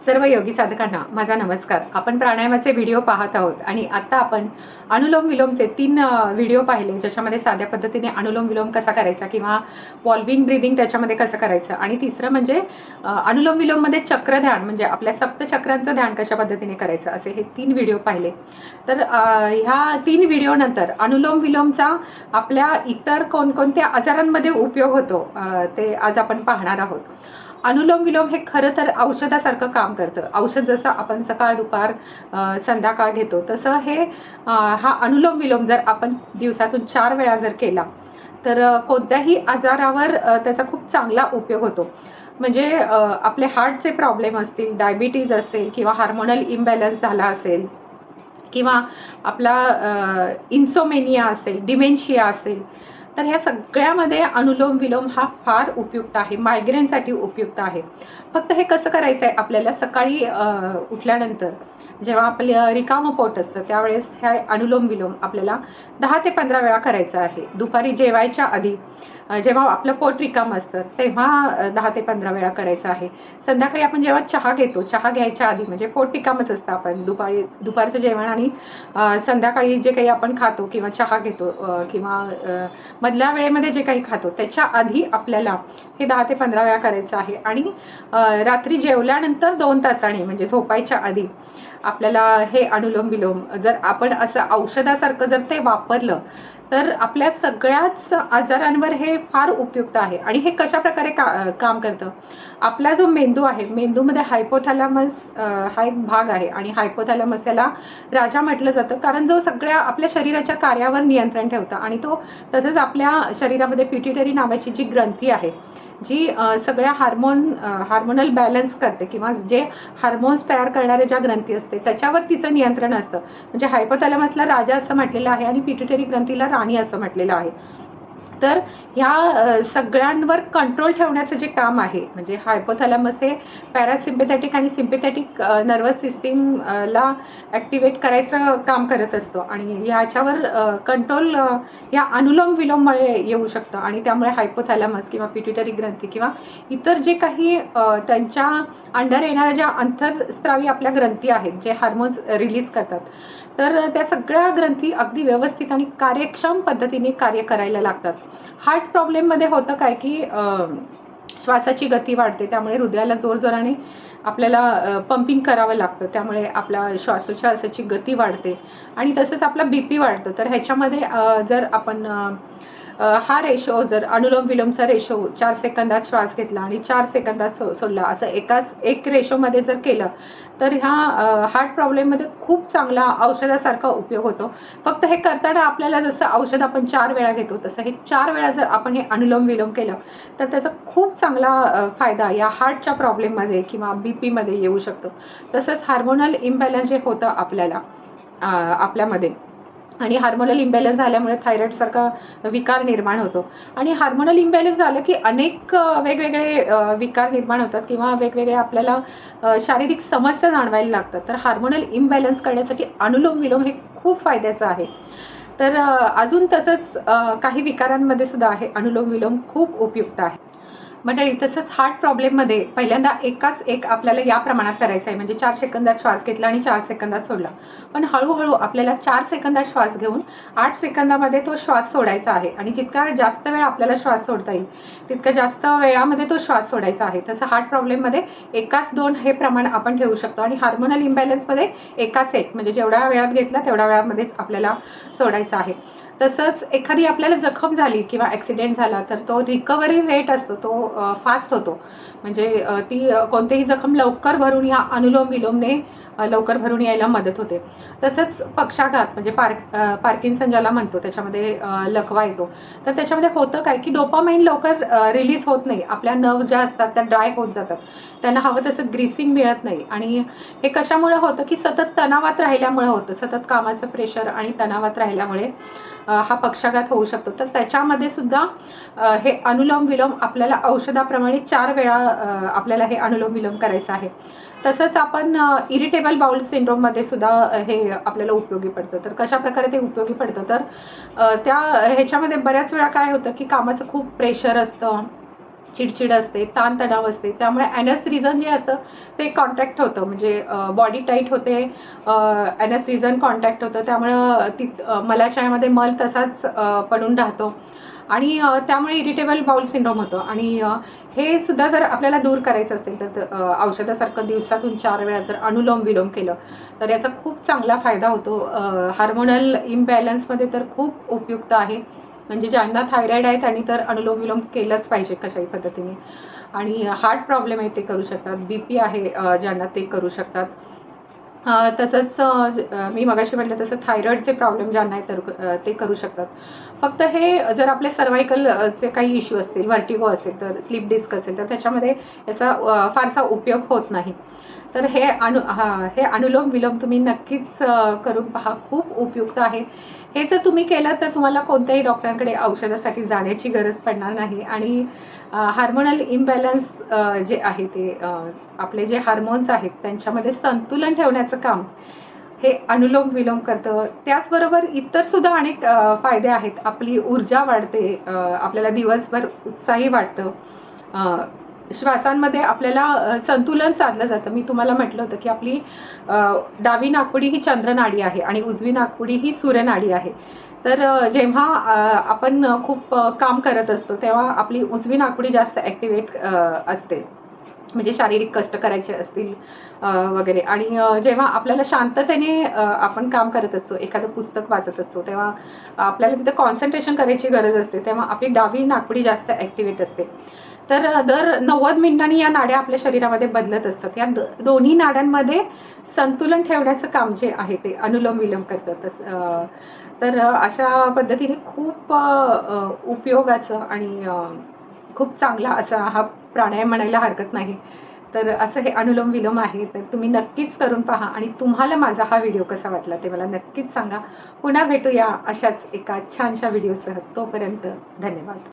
सर्व योगी साधकांना माझा नमस्कार. आपण प्राणायामाचे व्हिडिओ पाहत आहोत आणि आता आपण अनुलोम विलोमचे 3 व्हिडिओ पाहिले, ज्याच्यामध्ये साध्या पद्धतीने अनुलोम विलोम कसा करायचा किंवा वॉल्विंग ब्रीदिंग त्याच्यामध्ये कसं करायचं, आणि तिसरं म्हणजे अनुलोम विलोममध्ये चक्र ध्यान म्हणजे आपल्या सप्तचक्रांचं ध्यान कशा पद्धतीने करायचं, असे हे 3 व्हिडिओ पाहिले. तर ह्या 3 व्हिडिओनंतर अनुलोम विलोमचा आपल्या इतर कोणकोणत्या आजारांमध्ये उपयोग होतो ते आज आपण पाहणार आहोत. अनुलोम विलोम हे खरं तर औषधासारखं काम करतं. औषध जसं आपण सकाळ दुपार संध्याकाळ घेतो, तसं हे हा अनुलोम विलोम जर आपण दिवसातून 4 वेळा जर केला तर कोणत्याही आजारावर त्याचा खूप चांगला उपयोग होतो. म्हणजे आपले हार्टचे प्रॉब्लेम असतील, डायबिटीज असेल किंवा हार्मोनल इम्बॅलन्स झाला असेल किंवा आपला इन्सोमेनिया असेल, डिमेन्शिया असेल, तर ह्या सगळ्यामध्ये अनुलोम विलोम हा फार उपयुक्त आहे, मायग्रेनसाठी उपयुक्त आहे. फक्त हे कसं करायचं आहे, आपल्याला सकाळी उठल्यानंतर जेव्हा आपलं रिकामं पोट असतं त्यावेळेस ह्या अनुलोम विलोम आपल्याला 10 ते 15 वेळा करायचं आहे. दुपारी जेवायच्या आधी जेव्हा आपलं पोट रिकामं असतं तेव्हा 10 ते 15 वेळा करायचं आहे. संध्याकाळी आपण जेव्हा चहा घेतो, चहा घ्यायच्या आधी म्हणजे पोट रिकामंच असतं, आपण दुपारचं जेवण आणि संध्याकाळी जे काही आपण खातो किंवा चहा घेतो किंवा मधल्या वेळेमध्ये जे काही खातो त्याच्या आधी आपल्याला हे 10 ते 15 वेळा करायचं आहे. आणि रात्री जेवल्यानंतर 2 तासांनी म्हणजे झोपायच्या आधी आपल्याला हे अनुलोम विलोम जर आपण असं औषधासारखं जर ते वापरलं तर आपल्या सगळ्याच आजारांवर हे फार उपयुक्त आहे. आणि हे कशा प्रकारे काम करतं, आपला जो मेंदू आहे, मेंदूमध्ये हायपोथॅलॅमस हा एक भाग आहे आणि हायपोथॅलॅमस याला राजा म्हटलं जातं, कारण जो सगळ्या आपल्या शरीराच्या कार्यावर नियंत्रण ठेवतं. आणि तो तसंच आपल्या शरीरामध्ये पिट्युटरी नावाची जी ग्रंथी आहे, जी सगळ्या हार्मोनल बॅलन्स करते किंवा जे हार्मोन्स तयार करणारे ज्या ग्रंथी असते त्याच्यावर तिचं नियंत्रण असतं. म्हणजे हायपोथॅलॅमसला राजा असं म्हटलेलं आहे आणि पिट्युटरी ग्रंथीला राणी असं म्हटलेलं आहे. तर ह्या सगळ्यांवर कंट्रोल ठेवण्याचं जे काम आहे, म्हणजे हायपोथॅलॅमस हे पॅरासिम्पॅथॅटिक आणि सिम्पॅथॅटिक नर्वस सिस्टीमला ॲक्टिवेट करायचं काम करत असतो आणि ह्याच्यावर कंट्रोल या अनुलोम विलोममुळे येऊ शकतं. आणि त्यामुळे हायपोथॅलॅमस किंवा पिट्युटरी ग्रंथी किंवा इतर जे काही त्यांच्या अंडर येणाऱ्या ज्या अंतरस्त्रावी आपल्या ग्रंथी आहेत, जे हार्मोन्स रिलीज करतात, तर त्या सगळ्या ग्रंथी अगदी व्यवस्थित आणि कार्यक्षम पद्धतीने कार्य करायला लागतात. हार्ट प्रॉब्लेममध्ये होतं काय की श्वासाची गती वाढते, त्यामुळे हृदयाला जोरजोराने आपल्याला पंपिंग करावं लागतं, त्यामुळे आपला श्वासोच्छवासाची गती वाढते आणि तसंच आपला BP वाढतं. तर ह्याच्यामध्ये जर आपण हा रेशो जर अनुलोम विलोमचा रेशो 4 सेकंदात श्वास घेतला आणि 4 सेकंदात सोडला, असं एक रेशोमध्ये जर केलं तर ह्या हार्ट प्रॉब्लेममध्ये खूप चांगला औषधासारखा उपयोग होतो. फक्त हे करताना आपल्याला जसं औषध आपण 4 वेळा घेतो तसं हे 4 वेळा जर आपण हे अनुलोम विलोम केलं तर त्याचा खूप चांगला फायदा या हार्टच्या प्रॉब्लेममध्ये किंवा BPमध्ये येऊ शकतो. तसंच हार्मोनल इम्बॅलन्स जे होतं आपल्यामध्ये, आणि हार्मोनल इम्बॅलन्स झाल्यामुळे थायरॉइडसारखा विकार निर्माण होतो. आणि हार्मोनल इम्बॅलन्स झालं की अनेक वेगवेगळे विकार निर्माण होतात किंवा वेगवेगळे आपल्याला शारीरिक समस्या जाणवायला लागतात. तर हार्मोनल इम्बॅलन्स करण्यासाठी अनुलोम विलोम हे खूप फायद्याचं आहे. तर अजून तसंच काही विकारांमध्ये सुद्धा आहे अनुलोम विलोम खूप उपयुक्त आहे. मंडळी, तसंच हार्ट प्रॉब्लेममध्ये पहिल्यांदा एकाच एक आपल्याला या प्रमाणात करायचं आहे, म्हणजे 4 सेकंदात श्वास घेतला आणि 4 सेकंदात सोडला. पण हळूहळू आपल्याला 4 सेकंदात श्वास घेऊन 8 सेकंदामध्ये तो श्वास सोडायचा आहे. आणि जितका जास्त वेळ आपल्याला श्वास सोडता येईल तितका जास्त वेळामध्ये तो श्वास सोडायचा आहे. तसं हार्ट प्रॉब्लेममध्ये 1:2 हे प्रमाण आपण ठेवू शकतो आणि हार्मोनल इम्बॅलन्समध्ये 1:1 म्हणजे जेवढ्या वेळात घेतला तेवढ्या वेळामध्येच आपल्याला सोडायचं आहे. तसंच एखादी आपल्याला जखम झाली किंवा ॲक्सिडेंट झाला तर तो रिकव्हरी रेट असतो तो फास्ट होतो. म्हणजे ती कोणतीही जखम लवकर भरून ह्या अनुलोम विलोमने लवकर भरून यायला मदत होते. तसंच पक्षाघात म्हणजे पार्किन्सन ज्याला म्हणतो, त्याच्यामध्ये लकवा येतो. तर त्याच्यामध्ये होतं काय की डोपामाइन लवकर रिलीज होत नाही, आपल्या नर्व ज्या असतात त्या ड्राय होत जातात, त्यांना हवं तसं ग्रीसिंग मिळत नाही. आणि हे कशामुळे होतं की सतत तणावात राहिल्यामुळे होतं, सतत कामाचं प्रेशर आणि तणावात राहिल्यामुळे हा पक्षाघात होऊ शकतो. तर त्याच्यामध्ये सुद्धा हे अनुलोम विलोम आपल्याला औषधाप्रमाणे 4 वेळा आपल्याला हे अनुलोम विलोम करायचं आहे. तसंच आपण इरिटेबल बाउल सिंड्रोममध्ये सुद्धा हे आपल्याला उपयोगी पडतं. तर कशा प्रकारे ते उपयोगी पडतं, तर ह्याच्यामध्ये बऱ्याच वेळा काय होतं की कामाचं खूप प्रेशर असतं चिडचिड असते, ताणतणाव असते, त्यामुळे ॲनस रिझन जे असतं ते कॉन्ट्रॅक्ट होतं, म्हणजे बॉडी टाईट होते, ॲनस रिझन कॉन्ट्रॅक्ट होतं, त्यामुळं मलाशयामध्ये मल तसाच पडून राहतो आणि त्यामुळे इरिटेबल बाउल सिंड्रोम होतो. आणि हे सुद्धा जर आपल्याला दूर करायचं असेल तर औषधासारखं दिवसातून 4 वेळा जर अनुलोम विलोम केलं तर याचा खूप चांगला फायदा होतो. हार्मोनल इम्बॅलन्समध्ये तर खूप उपयुक्त आहे. म्हणजे ज्यांना थायरॉईड आहे त्यांनी तर अनुलोम विलोम केलंच पाहिजे कशाही पद्धतीने. आणि हार्ट प्रॉब्लेम आहे ते करू शकतात, BP आहे ज्यांना ते करू शकतात. तसंच मी मगाशी म्हटलं तसं थायरॉईडचे प्रॉब्लेम ज्यांना आहे तर ते करू शकतात. फक्त हे जर आपले सर्वायकल चे काही इश्यू असतील, व्हर्टिगो असेल तर स्लीप डिस्क असेल तर त्याच्यामध्ये याचा फारसा उपयोग होत नाही. तर हे अनुलोम विलोम तुम्ही नक्कीच करून पहा, खूप उपयुक्त आहे. हे जर तुम्ही केलं तर तुम्हाला कोणत्याही डॉक्टरांकडे औषधासाठी जाण्याची गरज पडणार नाही. आणि हार्मोनल इम्बॅलन्स जे आहे ते आपले जे हार्मोन्स आहेत त्यांच्यामध्ये संतुलन ठेवण्याचं काम हे अनुलोम विलोम करतं. त्याचबरोबर इतर सुद्धा अनेक फायदे आहेत. आपली ऊर्जा वाढते, आपल्याला दिवसभर उत्साही वाटतं. श्वासांमध्ये आपल्याला संतुलन साधलं जातं. मी तुम्हाला म्हटलं होतं की आपली डावी नाकपुडी ही चंद्रनाडी आहे आणि उजवी नाकपुडी ही सूर्यनाडी आहे. तर जेव्हा आपण खूप काम करत असतो तेव्हा आपली उजवी नाकपुडी जास्त ॲक्टिवेट असते, म्हणजे शारीरिक कष्ट करायचे असतील वगैरे. आणि जेव्हा आपल्याला शांततेने आपण काम करत असतो, एखादं पुस्तक वाचत असतो, तेव्हा आपल्याला तिथे कॉन्सन्ट्रेशन करायची गरज असते, तेव्हा आपली डावी नाकपुडी जास्त ॲक्टिवेट असते. तर दर 90 मिनिटांनी या नाड्या आपल्या शरीरामध्ये बदलत असतात. या दोन्ही नाड्यांमध्ये संतुलन ठेवण्याचं काम जे आहे ते अनुलोम विलोम करतात. तर अशा पद्धतीने खूप उपयोगाचं आणि खूप चांगला असा हा प्राणायाम म्हणायला हरकत नाही. तर असं हे अनुलोम विलोम आहे. तर तुम्ही नक्कीच करून पहा आणि तुम्हाला माझा हा व्हिडिओ कसा वाटला ते मला नक्कीच सांगा. पुन्हा भेटूया अशाच एका छानशा व्हिडिओसह. तोपर्यंत धन्यवाद.